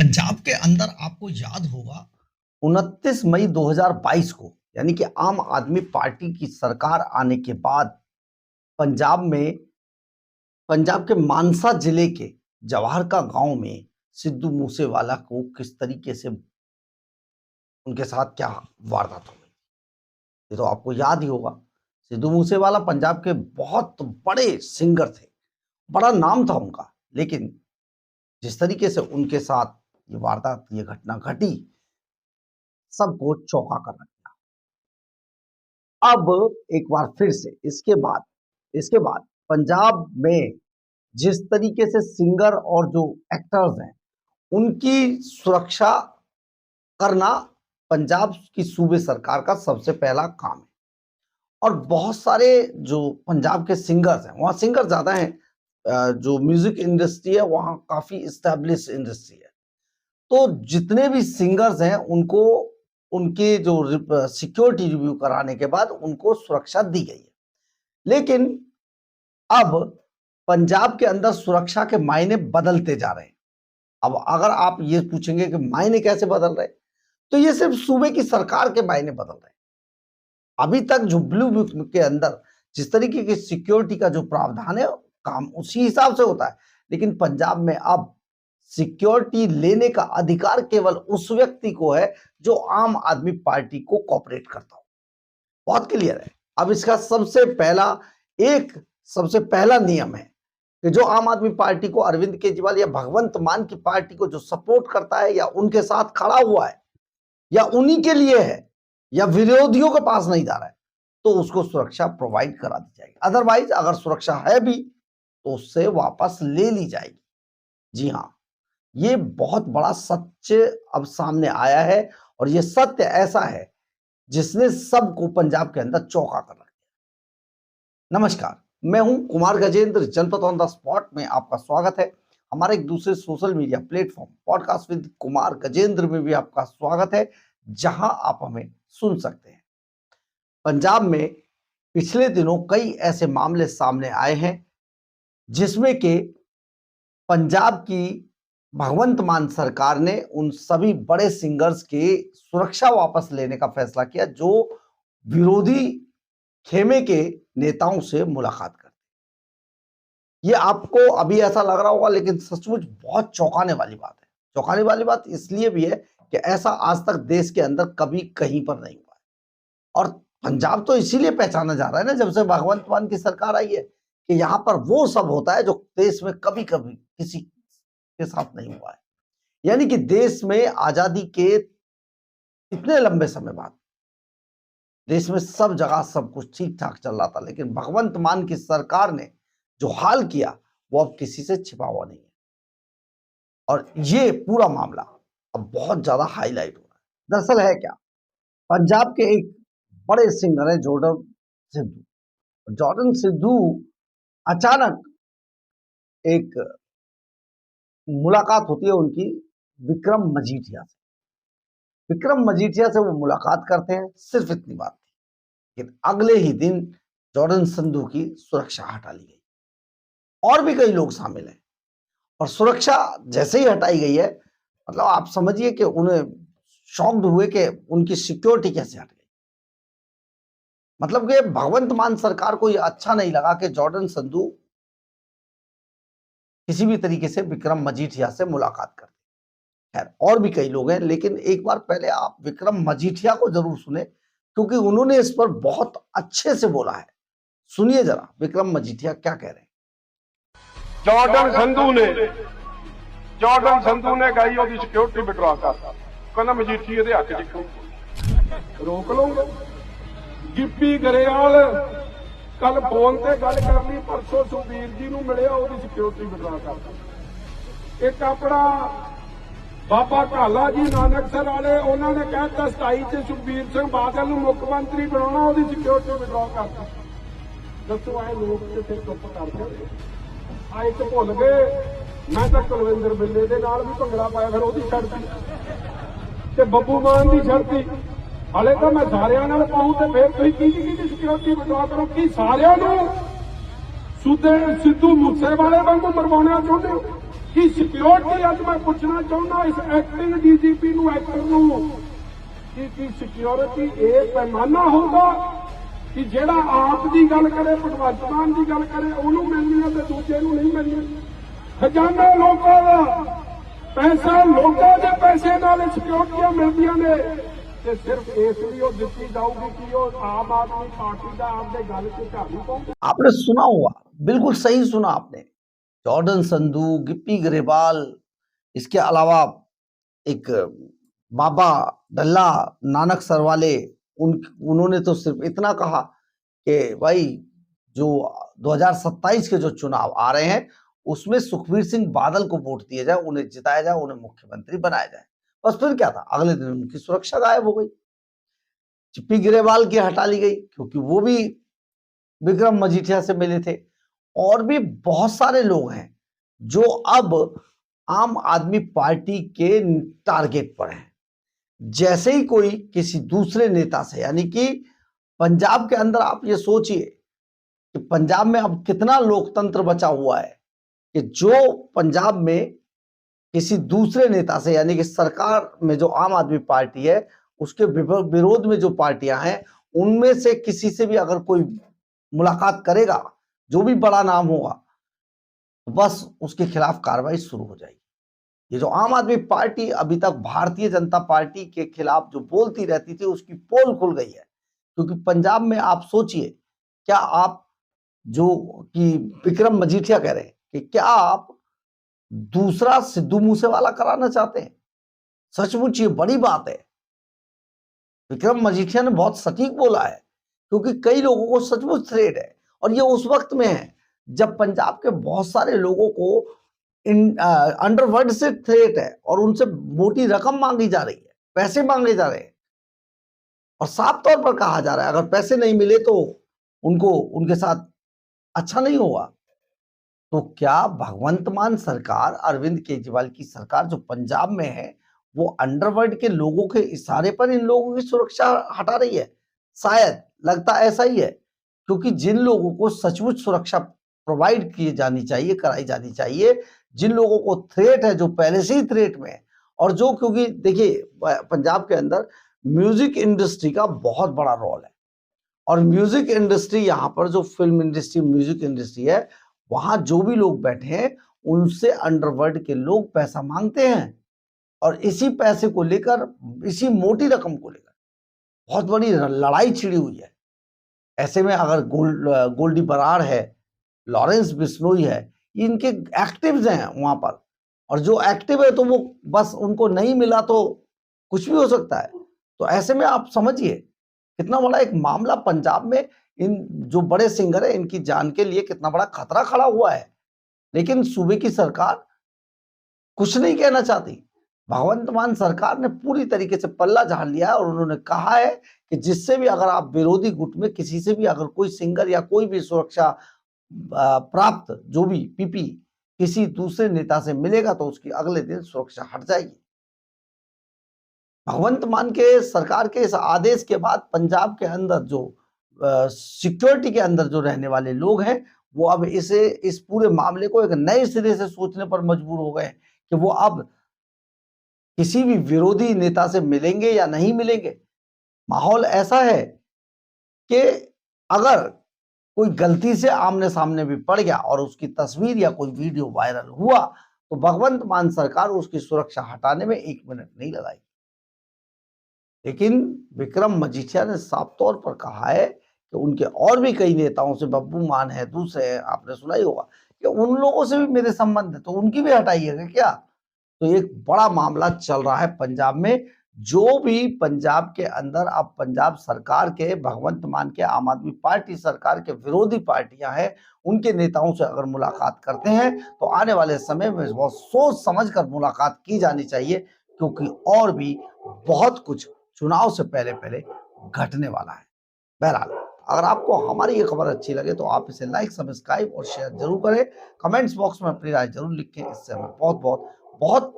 पंजाब के अंदर आपको याद होगा 29 मई 2022 को यानी कि आम आदमी पार्टी की सरकार आने के बाद पंजाब के मानसा जिले के जवाहर का गांव में सिद्धू मूसेवाला को किस तरीके से उनके साथ क्या वारदात हो गई, ये तो आपको याद ही होगा। सिद्धू मूसेवाला पंजाब के बहुत बड़े सिंगर थे, बड़ा नाम था उनका, लेकिन जिस तरीके से उनके साथ ये वारदात, ये घटना घटी, सबको चौंका कर रख दिया। अब एक बार फिर से इसके बाद पंजाब में जिस तरीके से सिंगर और जो एक्टर्स हैं उनकी सुरक्षा करना पंजाब की सूबे सरकार का सबसे पहला काम है। और बहुत सारे जो पंजाब के सिंगर्स हैं, वहाँ सिंगर ज्यादा हैं, जो म्यूजिक इंडस्ट्री है वहाँ काफी इस्टेब्लिश इंडस्ट्री है, तो जितने भी सिंगर्स हैं उनको उनके जो सिक्योरिटी रिव्यू कराने के बाद उनको सुरक्षा दी गई है। लेकिन अब पंजाब के अंदर सुरक्षा के मायने बदलते जा रहे हैं। अब अगर आप ये पूछेंगे कि मायने कैसे बदल रहे, तो ये सिर्फ सूबे की सरकार के मायने बदल रहे हैं। अभी तक जो ब्लू बुक के अंदर जिस तरीके की सिक्योरिटी का जो प्रावधान है, काम उसी हिसाब से होता है, लेकिन पंजाब में अब सिक्योरिटी लेने का अधिकार केवल उस व्यक्ति को है जो आम आदमी पार्टी को कोऑपरेट करता हो। बहुत क्लियर है। अब इसका सबसे पहला नियम है कि जो आम आदमी पार्टी को, अरविंद केजरीवाल या भगवंत मान की पार्टी को जो सपोर्ट करता है या उनके साथ खड़ा हुआ है या उन्हीं के लिए है या विरोधियों के पास नहीं जा रहा है, तो उसको सुरक्षा प्रोवाइड करा दी जाएगी। अदरवाइज अगर सुरक्षा है भी तो उससे वापस ले ली जाएगी। जी हाँ, ये बहुत बड़ा सत्य अब सामने आया है और ये सत्य ऐसा है जिसने सबको पंजाब के अंदर चौंका कर रख दिया। नमस्कार, मैं हूं कुमार गजेंद्र, जनपद ऑन द स्पॉट में आपका स्वागत है। हमारे एक दूसरे social media platform podcast with Kumar Gajendra में भी आपका स्वागत है, जहां आप हमें सुन सकते हैं। पंजाब में पिछले दिनों कई ऐसे मामले सामने आए हैं जिसमें कि पंजाब की भगवंत मान सरकार ने उन सभी बड़े सिंगर्स के सुरक्षा वापस लेने का फैसला किया जो विरोधी खेमे के नेताओं से मुलाकात करते। ये आपको अभी ऐसा लग रहा होगा, लेकिन सचमुच बहुत चौंकाने वाली बात है। चौंकाने वाली बात इसलिए भी है कि ऐसा आज तक देश के अंदर कभी कहीं पर नहीं हुआ है। और पंजाब तो इसीलिए पहचाना जा रहा है ना, जब से भगवंत मान की सरकार आई है, कि यहां पर वो सब होता है जो देश में कभी कभी किसी के साथ नहीं हुआ है। यानी कि देश में आजादी के इतने लंबे समय बाद देश में सब जगह सब कुछ ठीक ठाक चल रहा था, लेकिन भगवंत मान की सरकार ने जो हाल किया वो अब किसी से छिपा हुआ नहीं है। और ये पूरा मामला अब बहुत ज्यादा हाईलाइट हो रहा है। दरअसल है क्या, पंजाब के एक बड़े सिंगर है जॉर्डन सिद्धू अचानक एक मुलाकात होती है उनकी विक्रम मजीठिया से। विक्रम मजीठिया से वो मुलाकात करते हैं, सिर्फ इतनी बात थी। लेकिन अगले ही दिन जॉर्डन सिद्धू की सुरक्षा हटा ली गई। और भी कई लोग शामिल हैं, और सुरक्षा जैसे ही हटाई गई है, मतलब आप समझिए कि उन्हें शॉक्ड हुए कि उनकी सिक्योरिटी कैसे हट गई। मतलब कि भगवंत मान सरकार को यह अच्छा नहीं लगा कि जॉर्डन सिद्धू किसी भी तरीके से विक्रम मजीठिया से मुलाकात करते। खैर, और भी कई लोग हैं, लेकिन एक बार पहले आप विक्रम मजीठिया को जरूर सुने, क्योंकि उन्होंने इस पर बहुत अच्छे से बोला है। सुनिए जरा विक्रम मजीठिया क्या कह रहे हैं। जॉर्डन संधू ने कही ਉਹਦੀ ਸਿਕਿਉਰਿਟੀ ਵਿਡਰਾ ਕਰ, ਕਹਿੰਦਾ ਮਜੀਠੀ ਇਹਦੇ ਹੱਕ 'ਚ ਰੋਕ ਲਓ। ਗਿੱਪੀ ਗਰੇਵਾਲ ਕੱਲ ਫੋਨ ਤੇ ਗੱਲ ਕਰ ਲਈ, ਪਰਸੋਂ ਸੁਖਬੀਰ ਜੀ ਨੂੰ ਮਿਲਿਆ, ਉਹਦੀ ਸਿਕਿਉਰਿਟੀ ਵਿਡਰਾ ਕਰ। ਇੱਕ ਆਪਣਾ ਬਾਬਾ ਕਾਲਾ ਜੀ ਨਾਨਕਸਰ ਵਾਲੇ, ਉਹਨਾਂ ਨੇ ਕਹਿਤਾ 27 ਚ ਸੁਖਬੀਰ ਸਿੰਘ ਬਾਦਲ ਨੂੰ ਮੁੱਖ ਮੰਤਰੀ ਬਣਾਉਣਾ, ਉਹਦੀ ਸਿਕਿਉਰਿਟੀ ਵਿਡਰਾ ਕਰਤੀ। ਦੱਸੋ ਆਏ ਲੋਕ ਕਿੱਥੇ ਚੁੱਪ ਕਰਦੇ ਆਏ ਤੇ ਭੁੱਲ ਗਏ। ਮੈਂ ਤਾਂ ਕੁਲਵਿੰਦਰ ਬਿੱਲੇ ਦੇ ਨਾਲ ਵੀ ਭੰਗੜਾ ਪਾਇਆ, ਫਿਰ ਉਹਦੀ ਛੱਡਤੀ ਤੇ ਬੱਬੂ ਮਾਨ ਦੀ ਛੱਡਤੀ। ਹਾਲੇ ਤਾਂ ਮੈਂ ਸਾਰਿਆਂ ਨਾਲ ਪਾਉਂ ਤੇ ਫਿਰ ਤੁਸੀਂ ਕਿਹਦੀ ਸਿਕਿਉਰਿਟੀ ਵਿਡਰਾ ਕਰੋ? ਕੀ ਸਾਰਿਆਂ ਨੂੰ ਸਿੱਧੂ ਮੂਸੇਵਾਲੇ ਵਾਂਗੂ ਮਰਵਾਉਣਾ ਚਾਹੁੰਦੇ ਹੋ? कि सिक्योरिटी अज मैं पूछना चाहना इस एक्टिंग डीजीपी एक्टर की सिक्योरिटी एक पैमाना होगा कि जेड़ा आप की गल करे भगवंत मान की गल करे उन्होंने मिलनी है तो दूजे नूं नहीं मिलनी। खजाना लोगों का पैसा लोगों के पैसे नाल सिक्योरिटियां मिलदियां ने ते सिर्फ इसलिए दिती जाऊगी कि वो आम आदमी पार्टी का आपके गल से झाड़ू पाऊंगे। आपने सुना हुआ, बिल्कुल सही सुना आपने। जॉर्डन संधू, गिप्पी गरेवाल, इसके अलावा एक बाबा डल्ला, नानक सरवाले, उन्होंने तो सिर्फ इतना कहा कि भाई जो 2027 के जो चुनाव आ रहे हैं उसमें सुखबीर सिंह बादल को वोट दिया जाए, उन्हें जिताया जाए, उन्हें मुख्यमंत्री बनाया जाए। बस फिर क्या था, अगले दिन उनकी सुरक्षा गायब हो गई, गिप्पी गरेवाल की हटा ली गई क्योंकि वो भी विक्रम मजीठिया से मिले थे। और भी बहुत सारे लोग हैं जो अब आम आदमी पार्टी के टारगेट पर हैं। जैसे ही कोई किसी दूसरे नेता से, यानी कि पंजाब के अंदर आप ये सोचिए कि पंजाब में अब कितना लोकतंत्र बचा हुआ है कि जो पंजाब में किसी दूसरे नेता से, यानी कि सरकार में जो आम आदमी पार्टी है उसके विरोध में जो पार्टियां हैं उनमें से किसी से भी अगर कोई मुलाकात करेगा, जो भी बड़ा नाम होगा, बस उसके खिलाफ कार्रवाई शुरू हो जाएगी। ये जो आम आदमी पार्टी अभी तक भारतीय जनता पार्टी के खिलाफ जो बोलती रहती थी उसकी पोल खुल गई है। क्योंकि पंजाब में आप सोचिए, क्या आप जो कि विक्रम मजीठिया कह रहे हैं कि क्या आप दूसरा सिद्धू मूसेवाला कराना चाहते हैं? सचमुच ये बड़ी बात है। विक्रम मजीठिया ने बहुत सटीक बोला है क्योंकि कई लोगों को सचमुच थ्रेट है और ये उस वक्त में है जब पंजाब के बहुत सारे लोगों को अंडरवर्ल्ड से थ्रेट है और उनसे मोटी रकम मांगी जा रही है, पैसे मांगे जा रहे हैं और साफ तौर पर कहा जा रहा है अगर पैसे नहीं मिले तो उनको उनके साथ अच्छा नहीं होगा। तो क्या भगवंत मान सरकार, अरविंद केजरीवाल की सरकार जो पंजाब में है, वो अंडरवर्ल्ड के लोगों के इशारे पर इन लोगों की सुरक्षा हटा रही है? शायद लगता ऐसा ही है, क्योंकि जिन लोगों को सचमुच सुरक्षा प्रोवाइड की जानी चाहिए, कराई जानी चाहिए, जिन लोगों को थ्रेट है, जो पहले से ही थ्रेट में है, और जो, क्योंकि देखिए पंजाब के अंदर म्यूजिक इंडस्ट्री का बहुत बड़ा रोल है और म्यूजिक इंडस्ट्री, यहाँ पर जो फिल्म इंडस्ट्री, म्यूजिक इंडस्ट्री है, वहां जो भी लोग बैठे हैं उनसे अंडरवर्ल्ड के लोग पैसा मांगते हैं और इसी पैसे को लेकर, इसी मोटी रकम को लेकर बहुत बड़ी लड़ाई छिड़ी हुई है। ऐसे में अगर गोल्डी बराड़ है, लॉरेंस बिश्नोई है, इनके एक्टिव्स हैं वहां पर, और जो एक्टिव है तो वो बस उनको नहीं मिला तो कुछ भी हो सकता है। तो ऐसे में आप समझिए कितना बड़ा एक मामला पंजाब में, इन जो बड़े सिंगर है इनकी जान के लिए कितना बड़ा खतरा खड़ा हुआ है। लेकिन सूबे की सरकार कुछ नहीं कहना चाहती। भगवंत मान सरकार ने पूरी तरीके से पल्ला झाड़ लिया है और उन्होंने कहा है कि जिससे भी अगर आप विरोधी गुट में किसी से भी अगर कोई सिंगर या कोई भी सुरक्षा प्राप्त जो भी पीपी किसी दूसरे नेता से मिलेगा तो उसकी अगले दिन सुरक्षा हट जाएगी। भगवंत मान के सरकार के इस आदेश के बाद पंजाब के अंदर जो सिक्योरिटी के अंदर जो रहने वाले लोग हैं वो अब इस पूरे मामले को एक नए सिरे से सोचने पर मजबूर हो गए कि वो अब किसी भी विरोधी नेता से मिलेंगे या नहीं मिलेंगे। माहौल ऐसा है कि अगर कोई गलती से आमने सामने भी पड़ गया और उसकी तस्वीर या कोई वीडियो वायरल हुआ तो भगवंत मान सरकार उसकी सुरक्षा हटाने में 1 मिनट नहीं लगाएगी। लेकिन विक्रम मजीठिया ने साफ तौर पर कहा है कि उनके और भी कई नेताओं से, बब्बू मान है, दूसरे हैं, आपने सुना ही होगा कि उन लोगों से भी मेरे संबंध है तो उनकी भी हटाइएगा क्या। तो एक बड़ा मामला चल रहा है पंजाब में। जो भी पंजाब के अंदर अब पंजाब सरकार के, भगवंत मान के, आम आदमी पार्टी सरकार के विरोधी पार्टियां हैं, उनके नेताओं से अगर मुलाकात करते हैं तो आने वाले समय में बहुत सोच समझकर मुलाकात की जानी चाहिए, क्योंकि और भी बहुत कुछ चुनाव से पहले पहले घटने वाला है। बहरहाल, अगर आपको हमारी ये खबर अच्छी लगे तो आप इसे लाइक, सब्सक्राइब और शेयर जरूर करें। कमेंट्स बॉक्स में अपनी राय जरूर लिखें, इससे हमें बहुत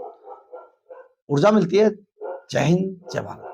ऊर्जा मिलती है। जय हिंद, जय भारत।